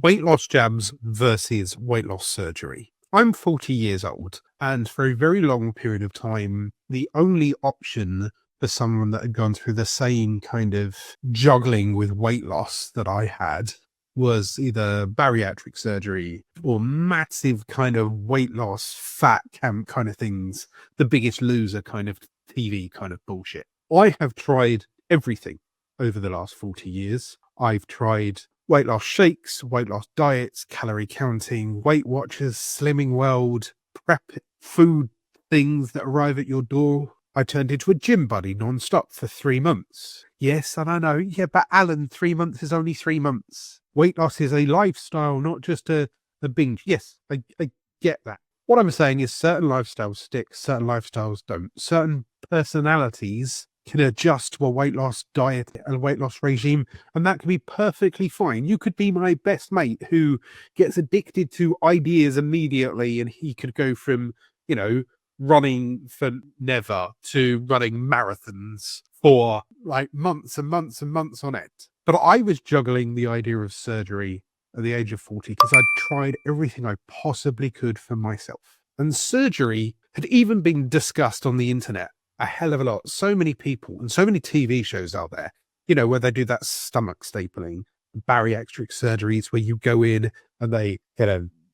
Weight loss jabs versus weight loss surgery. I'm 40 years old, and for a very long period of time, the only option for someone that had gone through the same kind of juggling with weight loss that I had was either bariatric surgery or massive kind of weight loss, fat camp kind of things, the Biggest Loser kind of TV kind of bullshit. I have tried everything over the last 40 years. I've tried weight loss shakes, weight loss diets, calorie counting, Weight Watchers, Slimming World, prep food things that arrive at your door. I turned into a gym buddy non-stop for 3 months. Yes, and I know, yeah, but Alan, 3 months is only 3 months. Weight loss is a lifestyle, not just a binge. Yes, I get that. What I'm saying is certain lifestyles stick, certain lifestyles don't. Certain personalities can adjust to a weight loss diet and a weight loss regime, and that can be perfectly fine. You could be my best mate who gets addicted to ideas immediately, and he could go from, running for never to running marathons for like months and months and months on end. But I was juggling the idea of surgery at the age of 40 because I'd tried everything I possibly could for myself. And surgery had even been discussed on the internet a hell of a lot. So many people and so many TV shows out there, where they do that stomach stapling, bariatric surgeries where you go in and they,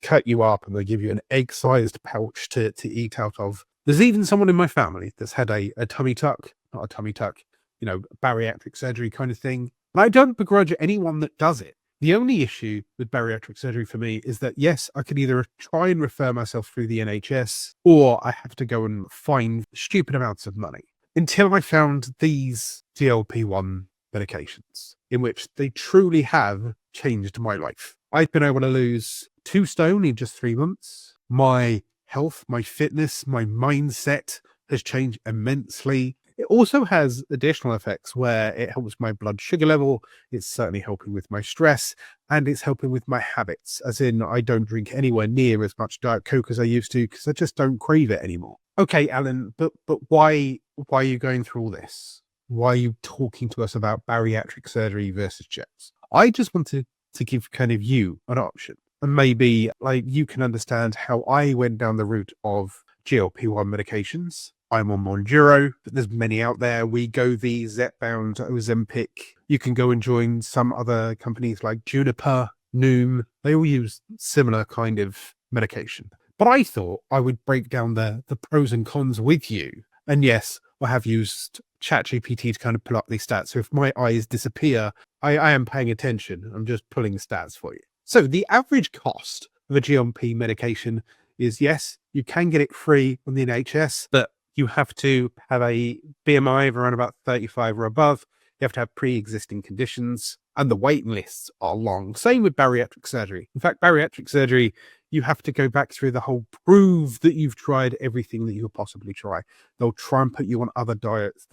cut you up and they give you an egg-sized pouch to eat out of. There's even someone in my family that's had a tummy tuck, not a tummy tuck, bariatric surgery kind of thing. And I don't begrudge anyone that does it. The only issue with bariatric surgery for me is that, yes, I could either try and refer myself through the NHS or I have to go and find stupid amounts of money until I found these GLP-1 medications in which they truly have changed my life. I've been able to lose 2 stone in just 3 months. My health, my fitness, my mindset has changed immensely. It also has additional effects where it helps my blood sugar level. It's certainly helping with my stress, and it's helping with my habits, as in I don't drink anywhere near as much Diet Coke as I used to because I just don't crave it anymore. Okay, Alan, but why are you going through all this? Why are you talking to us about bariatric surgery versus jabs? I just wanted to give kind of you an option. And maybe you can understand how I went down the route of GLP-1 medications. I'm on Mounjaro, but there's many out there. Wegovy, Zepbound, Ozempic. You can go and join some other companies like Juniper, Noom. They all use similar kind of medication. But I thought I would break down the pros and cons with you. And yes, I have used ChatGPT to kind of pull up these stats. So if my eyes disappear, I am paying attention. I'm just pulling stats for you. So the average cost of a GLP medication is, yes, you can get it free on the NHS, but you have to have a BMI of around about 35 or above. You have to have pre-existing conditions, and the waiting lists are long. Same with bariatric surgery. In fact, bariatric surgery, you have to go back through the whole prove that you've tried everything that you could possibly try. They'll try and put you on other diets.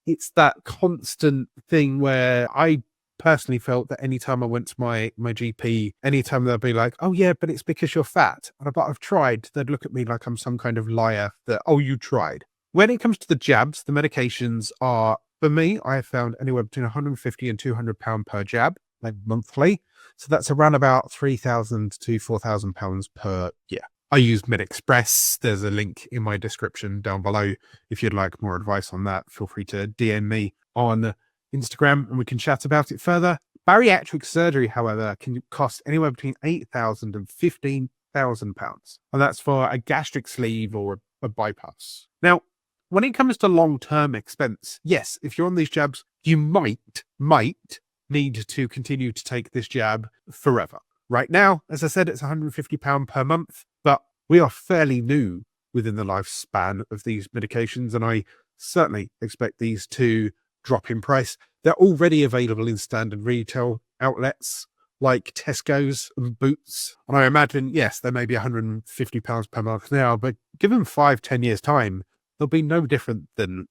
It's that constant thing where I personally felt that anytime I went to my GP, anytime they'll be like, oh yeah, but it's because you're fat. But I've tried. They'd look at me like I'm some kind of liar that, oh, you tried. When it comes to the jabs, the medications are, for me, I have found anywhere between 150 and 200 pound per jab, like monthly. So that's around about 3,000 to 4,000 pounds per year. I use MedExpress. There's a link in my description down below. If you'd like more advice on that, feel free to DM me on Instagram and we can chat about it further. Bariatric surgery, however, can cost anywhere between 8,000 and 15,000 pounds. And that's for a gastric sleeve or a bypass. Now, when it comes to long-term expense, yes, if you're on these jabs, you might need to continue to take this jab forever. Right now, as I said, it's £150 per month, but we are fairly new within the lifespan of these medications, and I certainly expect these to drop in price. They're already available in standard retail outlets like Tesco's and Boots. And I imagine, yes, they may be £150 per month now, but given 5-10 years time, they'll be no different than,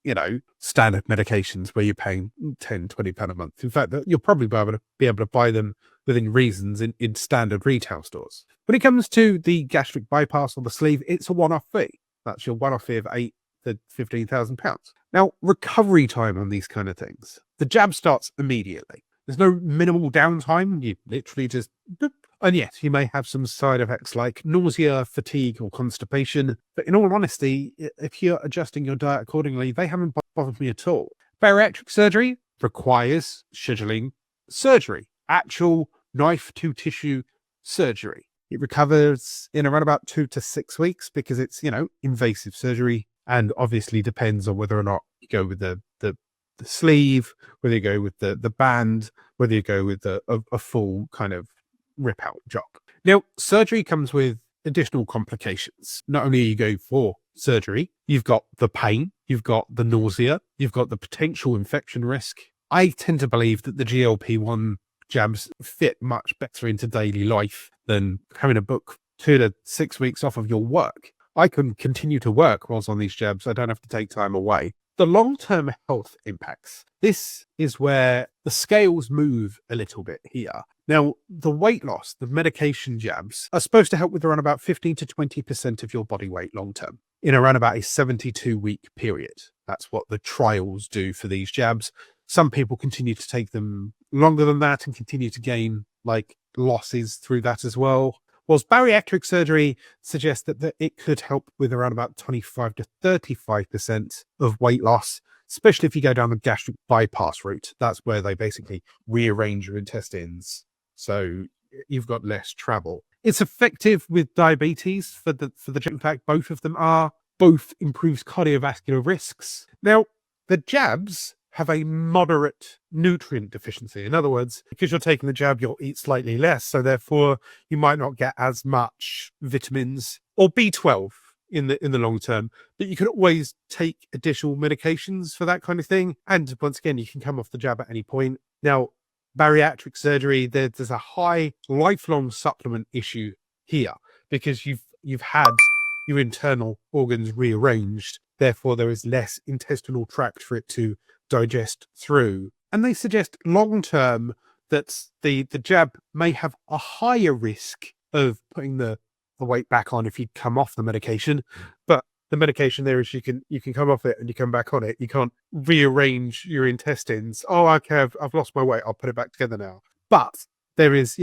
standard medications where you're paying £10-20 a month. In fact, you'll probably be able to buy them within reasons in standard retail stores. When it comes to the gastric bypass or the sleeve, it's a one-off fee. That's your one-off fee of £8,000 to £15,000. Now, recovery time on these kind of things. The jab starts immediately. There's no minimal downtime. You literally just boop. And yes, you may have some side effects like nausea, fatigue, or constipation. But in all honesty, if you're adjusting your diet accordingly, they haven't bothered me at all. Bariatric surgery requires scheduling surgery, actual knife to tissue surgery. It recovers in around about 2 to 6 weeks because it's, invasive surgery, and obviously depends on whether or not you go with the sleeve, whether you go with the band, whether you go with a full kind of rip out job. Now, surgery comes with additional complications. Not only you go for surgery, you've got the pain, you've got the nausea, you've got the potential infection risk. I tend to believe that the GLP-1 jabs fit much better into daily life than having to book 2 to 6 weeks off of your work. I can continue to work whilst on these jabs. I don't have to take time away. The long-term health impacts. This is where the scales move a little bit here. Now, the weight loss, the medication jabs, are supposed to help with around about 15 to 20% of your body weight long-term in around about a 72-week period. That's what the trials do for these jabs. Some people continue to take them longer than that and continue to gain losses through that as well. Whilst bariatric surgery suggests that it could help with around about 25 to 35% of weight loss, especially if you go down the gastric bypass route. That's where they basically rearrange your intestines, so you've got less travel. It's effective with diabetes for the in fact, both of them are. Both improves cardiovascular risks. Now, the jabs have a moderate nutrient deficiency. In other words, because you're taking the jab, you'll eat slightly less. So therefore, you might not get as much vitamins or B12 in the long term. But you can always take additional medications for that kind of thing. And once again, you can come off the jab at any point. Now, bariatric surgery, there's a high lifelong supplement issue here because you've had your internal organs rearranged. Therefore, there is less intestinal tract for it to digest through. And they suggest long-term that the jab may have a higher risk of putting the weight back on if you come off the medication. But the medication there is you can come off it and you come back on it. You can't rearrange your intestines. Oh, okay, I've lost my weight. I'll put it back together now. But there is,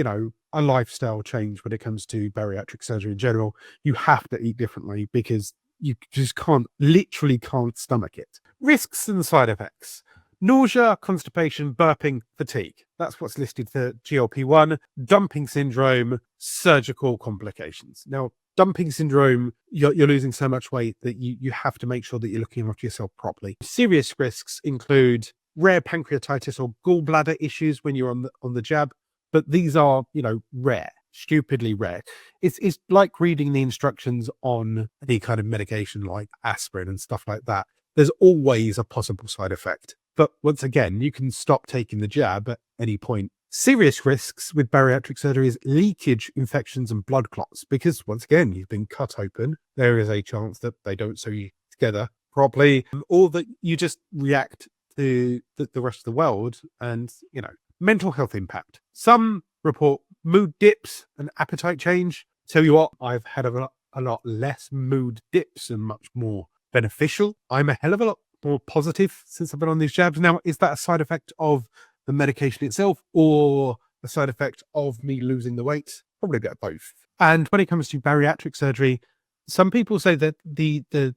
a lifestyle change when it comes to bariatric surgery in general. You have to eat differently because you just literally can't stomach it. Risks and side effects. Nausea, constipation, burping, fatigue. That's what's listed for GLP-1. Dumping syndrome, surgical complications. Now, dumping syndrome, you're losing so much weight that you have to make sure that you're looking after yourself properly. Serious risks include rare pancreatitis or gallbladder issues when you're on the jab, but these are, rare. Stupidly rare. It's like reading the instructions on any kind of medication like aspirin and stuff like that. There's always a possible side effect. But once again, you can stop taking the jab at any point. Serious risks with bariatric surgery is leakage, infections, and blood clots. Because once again, you've been cut open. There is a chance that they don't sew you together properly, or that you just react to the rest of the world. And, mental health impact. Some report mood dips and appetite change. Tell you what, I've had a lot less mood dips and much more beneficial. I'm a hell of a lot more positive since I've been on these jabs. Now, is that a side effect of the medication itself or a side effect of me losing the weight? Probably a bit of both. And when it comes to bariatric surgery, some people say that the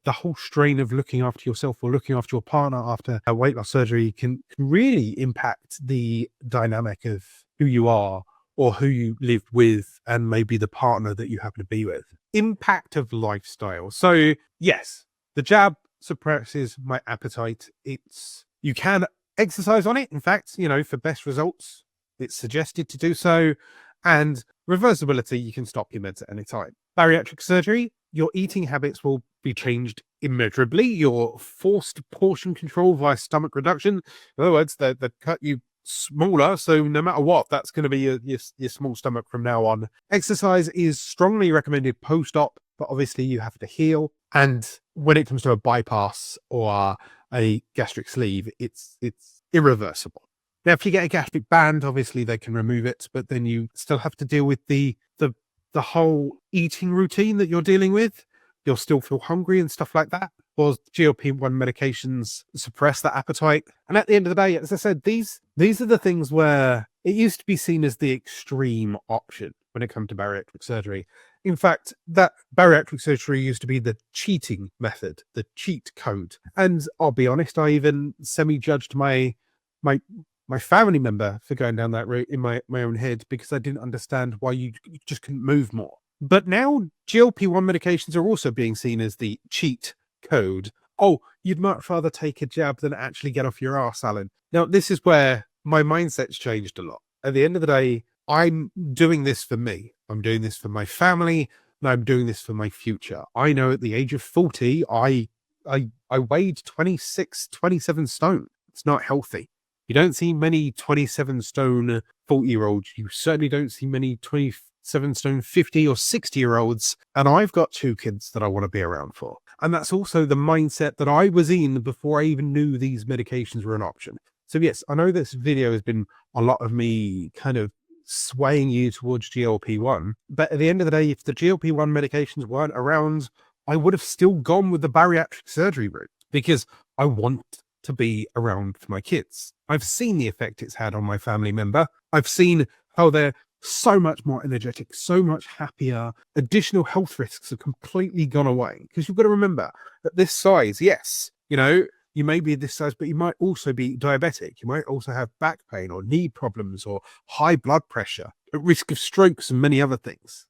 whole strain of looking after yourself or looking after your partner after a weight loss surgery can really impact the dynamic of who you are or who you live with and maybe the partner that you happen to be with. Impact of lifestyle. So yes, the jab suppresses my appetite. You can exercise on it. In fact, for best results, it's suggested to do so. And reversibility, you can stop your meds at any time. Bariatric surgery, your eating habits will be changed immeasurably. Your forced portion control via stomach reduction. In other words, they cut you smaller, so no matter what, that's going to be your small stomach from now on. Exercise is strongly recommended post-op, but obviously you have to heal. And when it comes to a bypass or a gastric sleeve, it's irreversible. Now, if you get a gastric band, obviously they can remove it, but then you still have to deal with the whole eating routine that you're dealing with. You'll still feel hungry and stuff like that. was GLP-1 medications suppress that appetite. And at the end of the day, as I said, these are the things where it used to be seen as the extreme option when it comes to bariatric surgery. In fact, that bariatric surgery used to be the cheating method, the cheat code. And I'll be honest, I even semi-judged my family member for going down that route in my own head, because I didn't understand why you just couldn't move more. But now GLP-1 medications are also being seen as the cheat code. Oh, you'd much rather take a jab than actually get off your arse, Alan. Now, this is where my mindset's changed a lot. At the end of the day, I'm doing this for me. I'm doing this for my family, and I'm doing this for my future. I know at the age of 40, I weighed 26, 27 stone. It's not healthy. You don't see many 27 stone 40-year-olds. You certainly don't see many 27 stone 50 or 60-year-olds. And I've got 2 kids that I want to be around for. And that's also the mindset that I was in before I even knew these medications were an option. So yes, I know this video has been a lot of me kind of swaying you towards GLP-1. But at the end of the day, if the GLP-1 medications weren't around, I would have still gone with the bariatric surgery route, because I want to be around for my kids. I've seen the effect it's had on my family member. I've seen how they're so much more energetic, so much happier. Additional health risks have completely gone away, because you've got to remember that this size, yes, you may be this size, but you might also be diabetic. You might also have back pain or knee problems or high blood pressure, at risk of strokes and many other things.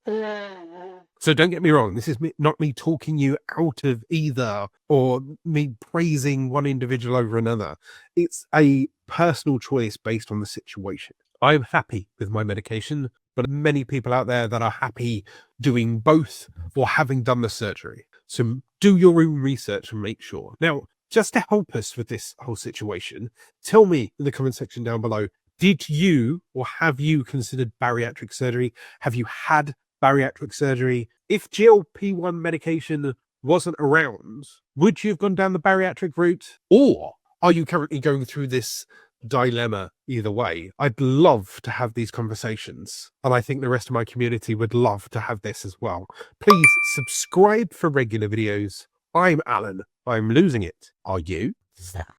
So don't get me wrong, this is not me talking you out of either or me praising one individual over another. It's a personal choice based on the situation. I'm happy with my medication, but many people out there that are happy doing both or having done the surgery. So do your own research and make sure. Now, just to help us with this whole situation, tell me in the comment section down below, did you or have you considered bariatric surgery? Have you had bariatric surgery? If GLP-1 medication wasn't around, would you have gone down the bariatric route? Or are you currently going through this dilemma either way? I'd love to have these conversations, and I think the rest of my community would love to have this as well. Please subscribe for regular videos. I'm Alan. I'm losing it. Are you?